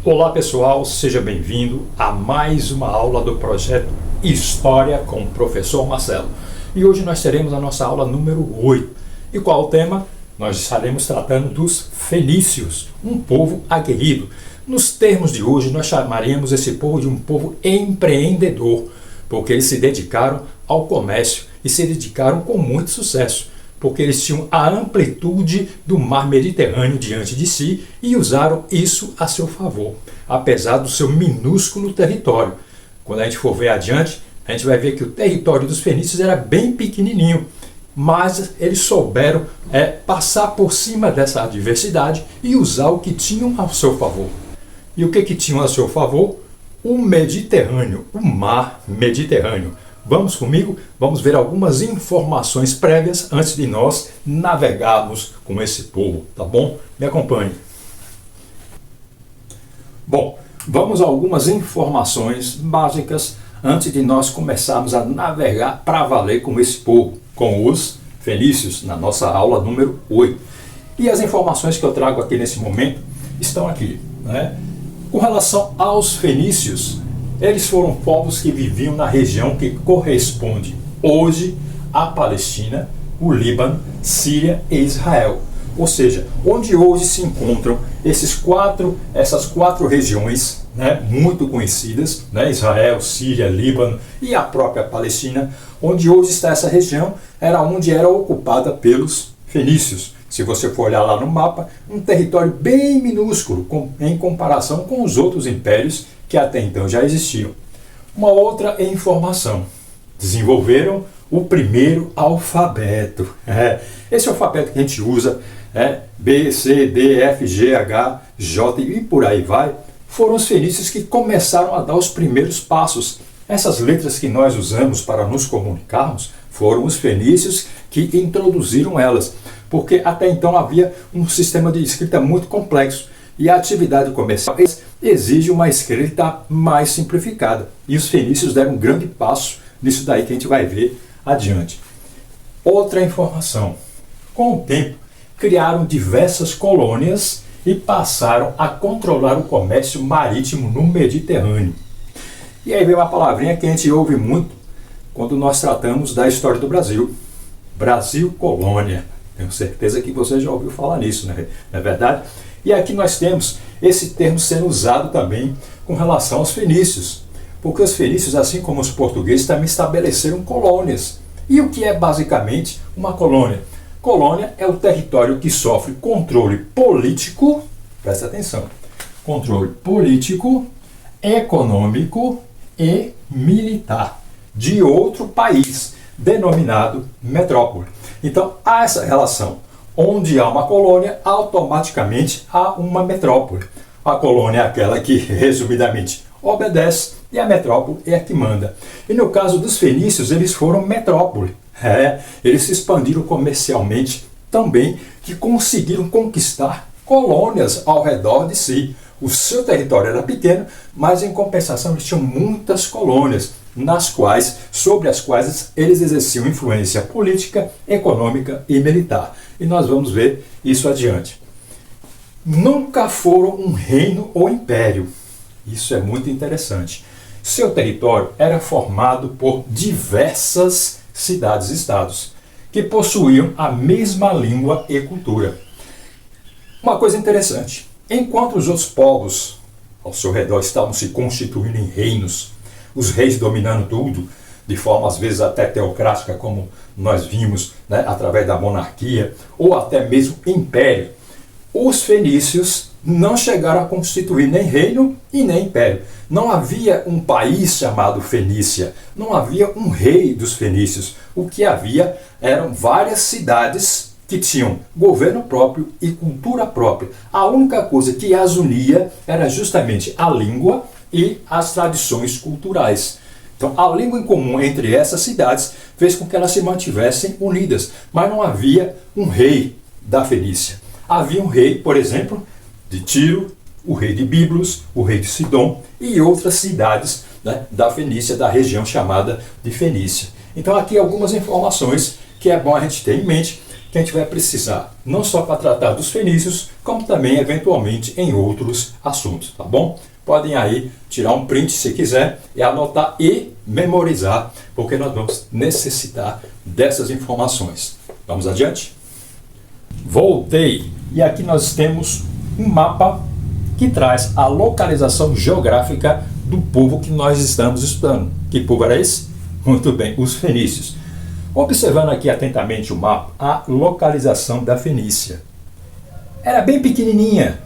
Olá pessoal, seja bem-vindo a mais uma aula do projeto História com o professor Marcelo. E hoje nós teremos a nossa aula número 8. E qual o tema? Nós estaremos tratando dos fenícios, um povo aguerrido. Nos termos de hoje, nós chamaremos esse povo de um povo empreendedor, porque eles se dedicaram ao comércio e se dedicaram com muito sucesso, porque eles tinham a amplitude do mar Mediterrâneo diante de si e usaram isso a seu favor, apesar do seu minúsculo território. Quando a gente for ver adiante, a gente vai ver que o território dos fenícios era bem pequenininho, mas eles souberam passar por cima dessa adversidade e usar o que tinham a seu favor. E o que tinham a seu favor? O Mediterrâneo, o mar Mediterrâneo. Vamos comigo? Vamos ver algumas informações prévias antes de nós navegarmos com esse povo, tá bom? Me acompanhe. Bom, vamos a algumas informações básicas antes de nós começarmos a navegar para valer com esse povo, com os fenícios, na nossa aula número 8. E as informações que eu trago aqui nesse momento estão aqui, né? Com relação aos fenícios, eles foram povos que viviam na região que corresponde hoje à Palestina, o Líbano, Síria e Israel. Ou seja, onde hoje se encontram essas quatro regiões, né, muito conhecidas, né, Israel, Síria, Líbano e a própria Palestina, onde hoje está essa região, era onde era ocupada pelos fenícios. Se você for olhar lá no mapa, um território bem minúsculo em comparação com os outros impérios que até então já existiam. Uma outra informação: desenvolveram o primeiro alfabeto. Esse alfabeto que a gente usa, B, C, D, F, G, H, J e por aí vai, foram os fenícios que começaram a dar os primeiros passos. Essas letras que nós usamos para nos comunicarmos foram os fenícios que introduziram elas, porque até então havia um sistema de escrita muito complexo e a atividade comercial exige uma escrita mais simplificada. E os fenícios deram um grande passo nisso daí que a gente vai ver adiante. Outra informação: com o tempo, criaram diversas colônias e passaram a controlar o comércio marítimo no Mediterrâneo. E aí vem uma palavrinha que a gente ouve muito quando nós tratamos da história do Brasil. Brasil colônia. Tenho certeza que você já ouviu falar nisso, né? Não é verdade? E aqui nós temos esse termo sendo usado também com relação aos fenícios, porque os fenícios, assim como os portugueses, também estabeleceram colônias. E o que é basicamente uma colônia? Colônia é o território que sofre controle político, presta atenção, controle político, econômico e militar de outro país, denominado metrópole. Então, há essa relação. Onde há uma colônia, automaticamente há uma metrópole. A colônia é aquela que, resumidamente, obedece e a metrópole é a que manda. E no caso dos fenícios, eles foram metrópole. Eles se expandiram comercialmente também, que conseguiram conquistar colônias ao redor de si. O seu território era pequeno, mas em compensação eles tinham muitas colônias, sobre as quais eles exerciam influência política, econômica e militar. E nós vamos ver isso adiante. Nunca foram um reino ou império. Isso é muito interessante. Seu território era formado por diversas cidades-estados, que possuíam a mesma língua e cultura. Uma coisa interessante: enquanto os outros povos ao seu redor estavam se constituindo em reinos, os reis dominando tudo, de forma às vezes até teocrática, como nós vimos, né, através da monarquia, ou até mesmo império, os fenícios não chegaram a constituir nem reino e nem império. Não havia um país chamado Fenícia, não havia um rei dos fenícios. O que havia eram várias cidades que tinham governo próprio e cultura própria. A única coisa que as unia era justamente a língua e as tradições culturais. Então, a língua em comum entre essas cidades fez com que elas se mantivessem unidas, mas não havia um rei da Fenícia. Havia um rei, por exemplo, de Tiro, o rei de Biblos, o rei de Sidom e outras cidades, né, da Fenícia, da região chamada de Fenícia. Então, aqui algumas informações que é bom a gente ter em mente, que a gente vai precisar, não só para tratar dos fenícios, como também, eventualmente, em outros assuntos, tá bom? Podem aí tirar um print se quiser e anotar e memorizar, porque nós vamos necessitar dessas informações. Vamos adiante? Voltei! E aqui nós temos um mapa que traz a localização geográfica do povo que nós estamos estudando. Que povo era esse? Muito bem, os fenícios. Observando aqui atentamente o mapa, a localização da Fenícia. Era bem pequenininha.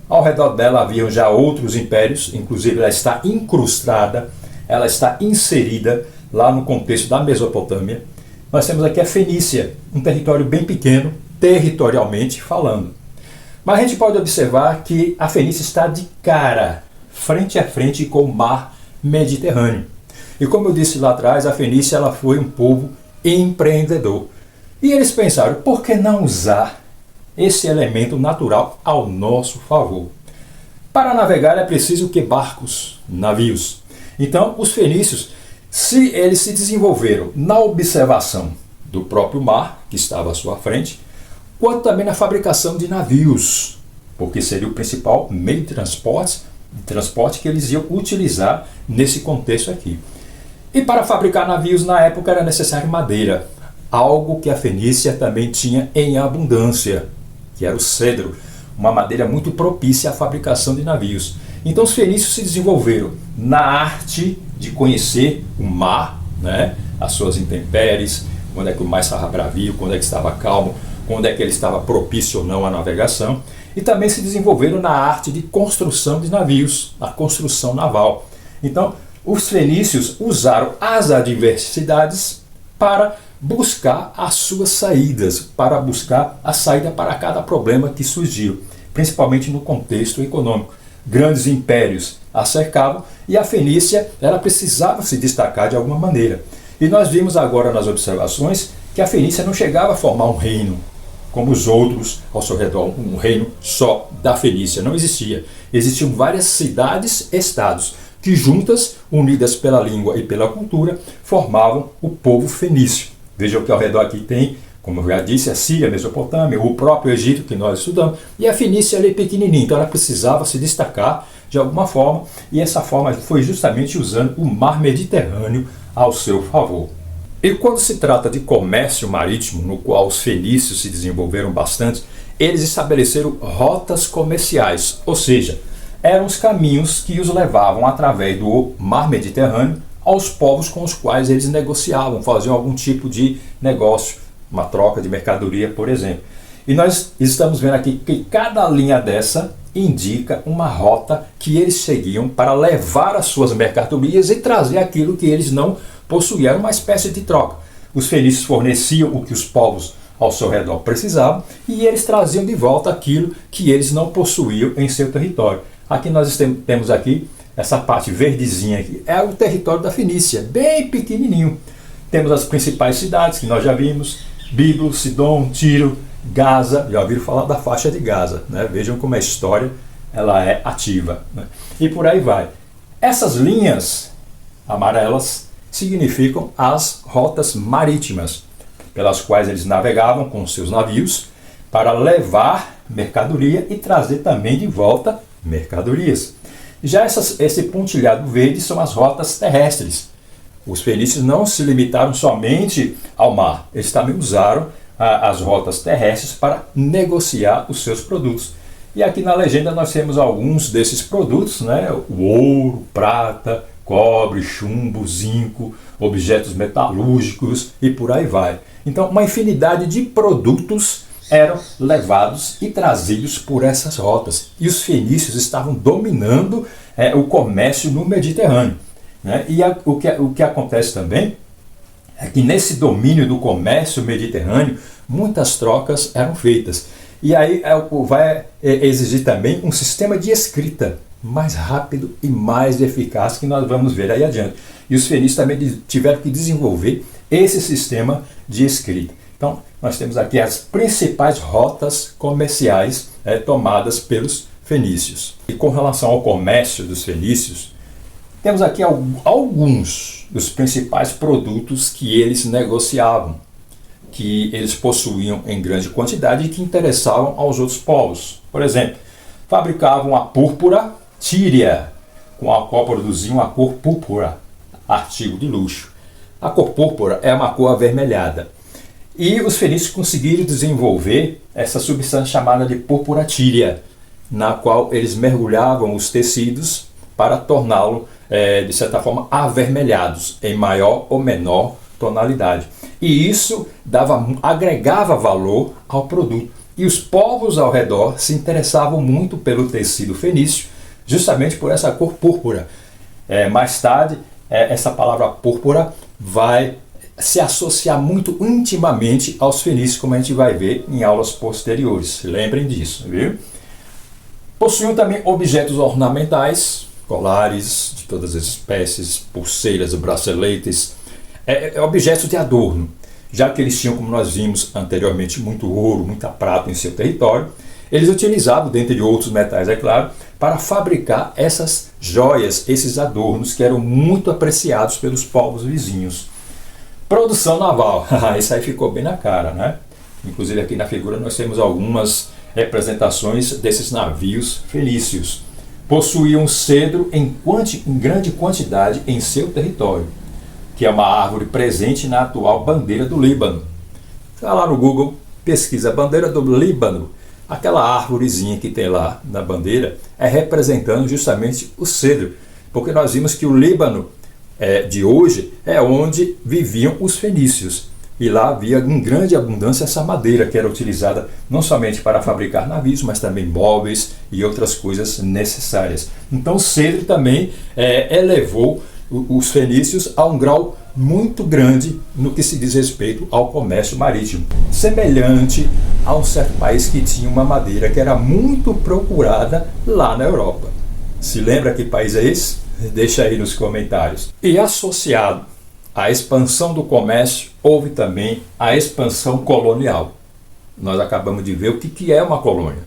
Ao redor dela haviam já outros impérios, inclusive ela está incrustada, ela está inserida lá no contexto da Mesopotâmia. Nós temos aqui a Fenícia, um território bem pequeno, territorialmente falando. Mas a gente pode observar que a Fenícia está de cara, frente a frente com o mar Mediterrâneo. E como eu disse lá atrás, a Fenícia ela foi um povo empreendedor. E eles pensaram, por que não usar esse elemento natural ao nosso favor? Para navegar é preciso que barcos, navios. Então, os fenícios, se eles se desenvolveram na observação do próprio mar, que estava à sua frente, quanto também na fabricação de navios, porque seria o principal meio de transporte que eles iam utilizar nesse contexto aqui. E para fabricar navios na época era necessário madeira, algo que a Fenícia também tinha em abundância, que era o cedro, uma madeira muito propícia à fabricação de navios. Então os fenícios se desenvolveram na arte de conhecer o mar, né, as suas intempéries, quando é que o mar estava bravio, quando é que estava calmo, quando é que ele estava propício ou não à navegação, e também se desenvolveram na arte de construção de navios, a construção naval. Então, os fenícios usaram as adversidades para buscar as suas saídas, para buscar a saída para cada problema que surgiu, principalmente no contexto econômico. Grandes impérios a cercavam e a Fenícia ela precisava se destacar de alguma maneira. E nós vimos agora nas observações que a Fenícia não chegava a formar um reino, como os outros ao seu redor, um reino só da Fenícia. Não existia. Existiam várias cidades-estados que juntas, unidas pela língua e pela cultura, formavam o povo fenício. Vejam que ao redor aqui tem, como eu já disse, a Síria, a Mesopotâmia, o próprio Egito que nós estudamos, e a Fenícia ali pequenininha, então ela precisava se destacar de alguma forma, e essa forma foi justamente usando o mar Mediterrâneo ao seu favor. E quando se trata de comércio marítimo, no qual os fenícios se desenvolveram bastante, eles estabeleceram rotas comerciais, ou seja, eram os caminhos que os levavam através do mar Mediterrâneo aos povos com os quais eles negociavam, faziam algum tipo de negócio, uma troca de mercadoria, por exemplo. E nós estamos vendo aqui que cada linha dessa indica uma rota que eles seguiam para levar as suas mercadorias e trazer aquilo que eles não possuíam, era uma espécie de troca. Os fenícios forneciam o que os povos ao seu redor precisavam e eles traziam de volta aquilo que eles não possuíam em seu território. Aqui nós temos aqui essa parte verdezinha aqui, é o território da Fenícia, bem pequenininho. Temos as principais cidades que nós já vimos, Bíblos, Sidom, Tiro, Gaza, já ouviram falar da faixa de Gaza, né? Vejam como a história ela é ativa, né? E por aí vai. Essas linhas amarelas significam as rotas marítimas, pelas quais eles navegavam com seus navios para levar mercadoria e trazer também de volta mercadorias. Já esse pontilhado verde são as rotas terrestres. Os fenícios não se limitaram somente ao mar, eles também usaram as rotas terrestres para negociar os seus produtos. E aqui na legenda nós temos alguns desses produtos, né? O ouro, prata, cobre, chumbo, zinco, objetos metalúrgicos e por aí vai. Então uma infinidade de produtos eram levados e trazidos por essas rotas. E os fenícios estavam dominando o comércio no Mediterrâneo, né? E o que acontece também é que nesse domínio do comércio mediterrâneo, muitas trocas eram feitas. E aí vai exigir também um sistema de escrita mais rápido e mais eficaz, que nós vamos ver aí adiante. E os fenícios também tiveram que desenvolver esse sistema de escrita. Então, nós temos aqui as principais rotas comerciais tomadas pelos fenícios. E com relação ao comércio dos fenícios, temos aqui alguns dos principais produtos que eles negociavam. que eles possuíam em grande quantidade e que interessavam aos outros povos. Por exemplo, fabricavam a púrpura tíria, com a qual produziam a cor púrpura, artigo de luxo. A cor púrpura é uma cor avermelhada. E os fenícios conseguiram desenvolver essa substância chamada de púrpura tíria, na qual eles mergulhavam os tecidos para torná-lo, de certa forma, avermelhados, em maior ou menor tonalidade. E isso agregava valor ao produto. E os povos ao redor se interessavam muito pelo tecido fenício, justamente por essa cor púrpura. Mais tarde, essa palavra púrpura vai se associar muito intimamente aos fenícios, como a gente vai ver em aulas posteriores. Lembrem disso, viu? Possuíam também objetos ornamentais, colares de todas as espécies, pulseiras, braceletes, objetos de adorno, já que eles tinham, como nós vimos anteriormente, muito ouro, muita prata em seu território. Eles utilizavam, dentre outros metais, é claro, para fabricar essas joias, esses adornos que eram muito apreciados pelos povos vizinhos. Produção naval, isso aí ficou bem na cara, né? Inclusive aqui na figura nós temos algumas representações desses navios fenícios. Possuíam cedro em grande quantidade em seu território, que é uma árvore presente na atual bandeira do Líbano. Vai lá no Google, pesquisa bandeira do Líbano. Aquela árvorezinha que tem lá na bandeira é representando justamente o cedro, porque nós vimos que o Líbano de hoje é onde viviam os fenícios. E lá havia em grande abundância essa madeira que era utilizada não somente para fabricar navios, mas também móveis e outras coisas necessárias. Então o cedro também elevou os fenícios a um grau muito grande no que se diz respeito ao comércio marítimo, semelhante a um certo país que tinha uma madeira que era muito procurada lá na Europa. Se lembra que país é esse? Deixa aí nos comentários. E associado à expansão do comércio, houve também a expansão colonial. Nós acabamos de ver o que é uma colônia.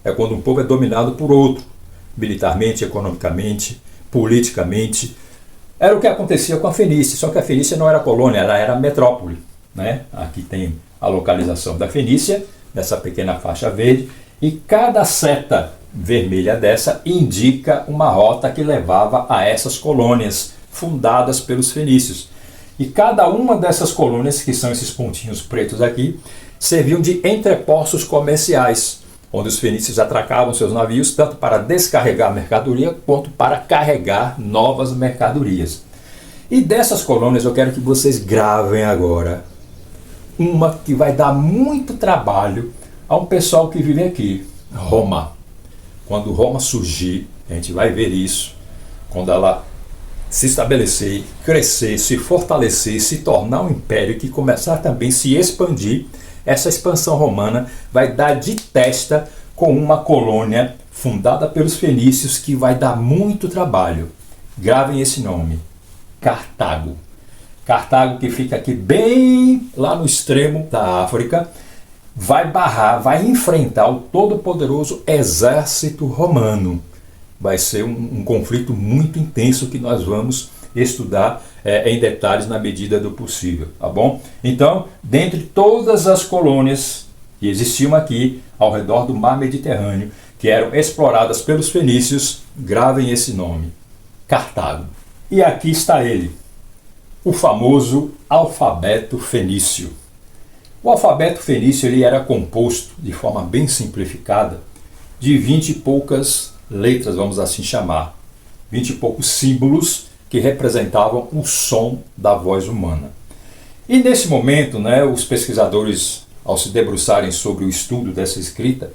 É quando um povo é dominado por outro, militarmente, economicamente, politicamente. Era o que acontecia com a Fenícia, só que a Fenícia não era colônia, ela era metrópole, né? Aqui tem a localização da Fenícia, nessa pequena faixa verde, e cada seta vermelha dessa indica uma rota que levava a essas colônias fundadas pelos fenícios. E cada uma dessas colônias, que são esses pontinhos pretos aqui, serviam de entrepostos comerciais, onde os fenícios atracavam seus navios tanto para descarregar mercadoria quanto para carregar novas mercadorias. E dessas colônias eu quero que vocês gravem agora uma que vai dar muito trabalho a um pessoal que vive aqui, Roma. Quando Roma surgir, a gente vai ver isso, quando ela se estabelecer, crescer, se fortalecer, se tornar um império que começar também a se expandir, essa expansão romana vai dar de testa com uma colônia fundada pelos fenícios que vai dar muito trabalho. Gravem esse nome, Cartago. Cartago, que fica aqui bem lá no extremo da África, vai enfrentar o todo-poderoso exército romano. Vai ser um conflito muito intenso que nós vamos estudar em detalhes na medida do possível, tá bom? Então, dentre todas as colônias que existiam aqui ao redor do mar Mediterrâneo, que eram exploradas pelos fenícios, gravem esse nome, Cartago. E aqui está ele, o famoso alfabeto fenício. O alfabeto fenício ele era composto, de forma bem simplificada, de 20 e poucas letras, vamos assim chamar, 20 e poucos símbolos que representavam o som da voz humana. E nesse momento, os pesquisadores, ao se debruçarem sobre o estudo dessa escrita,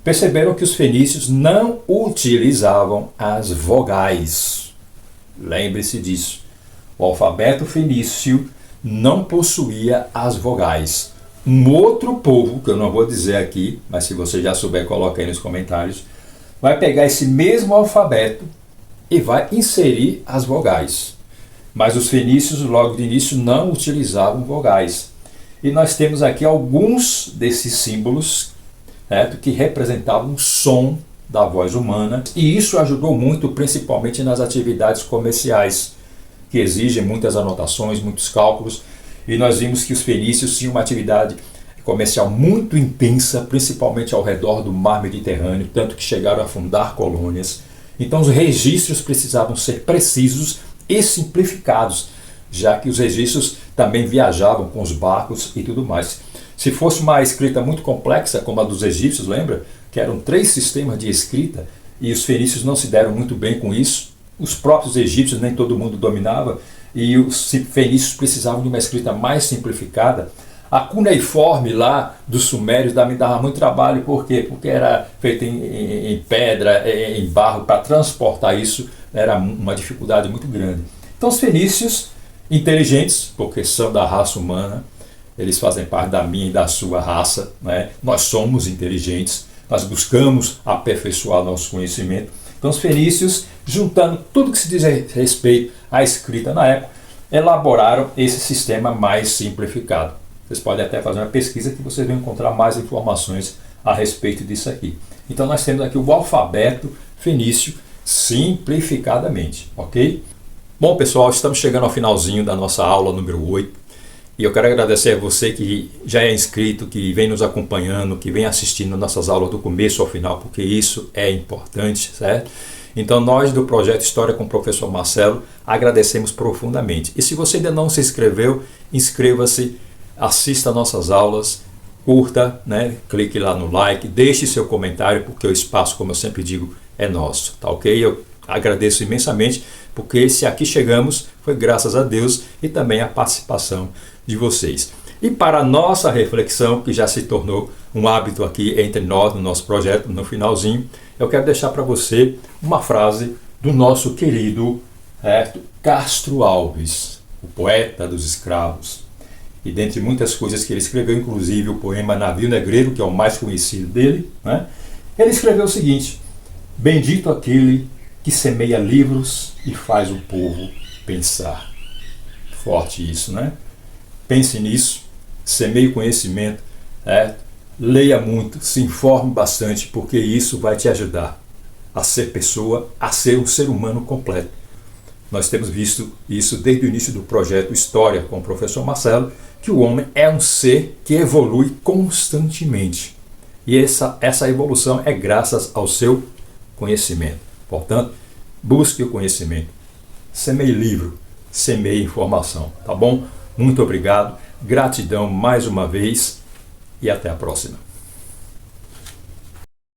perceberam que os fenícios não utilizavam as vogais. Lembre-se disso. O alfabeto fenício não possuía as vogais. Um outro povo, que eu não vou dizer aqui, mas se você já souber, coloca aí nos comentários, vai pegar esse mesmo alfabeto e vai inserir as vogais. Mas os fenícios, logo de início, não utilizavam vogais. E nós temos aqui alguns desses símbolos que representavam o som da voz humana. E isso ajudou muito, principalmente nas atividades comerciais, que exigem muitas anotações, muitos cálculos. e nós vimos que os fenícios tinham uma atividade comercial muito intensa, principalmente ao redor do mar Mediterrâneo, tanto que chegaram a fundar colônias. Então os registros precisavam ser precisos e simplificados, já que os registros também viajavam com os barcos e tudo mais. Se fosse uma escrita muito complexa, como a dos egípcios, lembra? Que eram 3 sistemas de escrita, e os fenícios não se deram muito bem com isso. Os próprios egípcios, nem todo mundo dominava, e os fenícios precisavam de uma escrita mais simplificada. A cuneiforme lá dos sumérios me dava muito trabalho. Por quê? Porque era feita em pedra, em barro. Para transportar isso era uma dificuldade muito grande. Então os fenícios, inteligentes, porque são da raça humana, eles fazem parte da minha e da sua raça, né? Nós somos inteligentes, nós buscamos aperfeiçoar nosso conhecimento. Então os fenícios, juntando tudo que se diz respeito à escrita na época, elaboraram esse sistema mais simplificado. Vocês podem até fazer uma pesquisa que vocês vão encontrar mais informações a respeito disso aqui. Então nós temos aqui o alfabeto fenício simplificadamente, ok? Bom, pessoal, estamos chegando ao finalzinho da nossa aula número 8. E eu quero agradecer a você que já é inscrito, que vem nos acompanhando, que vem assistindo nossas aulas do começo ao final, porque isso é importante, certo? Então nós do Projeto História com o Professor Marcelo agradecemos profundamente. E se você ainda não se inscreveu, inscreva-se, assista nossas aulas, curta, né? Clique lá no like, deixe seu comentário, porque o espaço, como eu sempre digo, é nosso, tá ok? Eu agradeço imensamente, porque se aqui chegamos foi graças a Deus e também a participação de vocês. E para a nossa reflexão, que já se tornou um hábito aqui entre nós, no nosso projeto, no finalzinho, eu quero deixar para você uma frase do nosso querido Castro Alves, o poeta dos escravos. E dentre muitas coisas que ele escreveu, inclusive o poema Navio Negreiro, que é o mais conhecido dele, né? Ele escreveu o seguinte: bendito aquele que semeia livros e faz o povo pensar. Forte isso, né? Pense nisso, semeie conhecimento, leia muito, se informe bastante, porque isso vai te ajudar a ser pessoa, a ser um ser humano completo. Nós temos visto isso desde o início do projeto História com o professor Marcelo, que o homem é um ser que evolui constantemente. E essa evolução é graças ao seu conhecimento. Portanto, busque o conhecimento, semeie livro, semeie informação, tá bom? Muito obrigado, gratidão mais uma vez e até a próxima.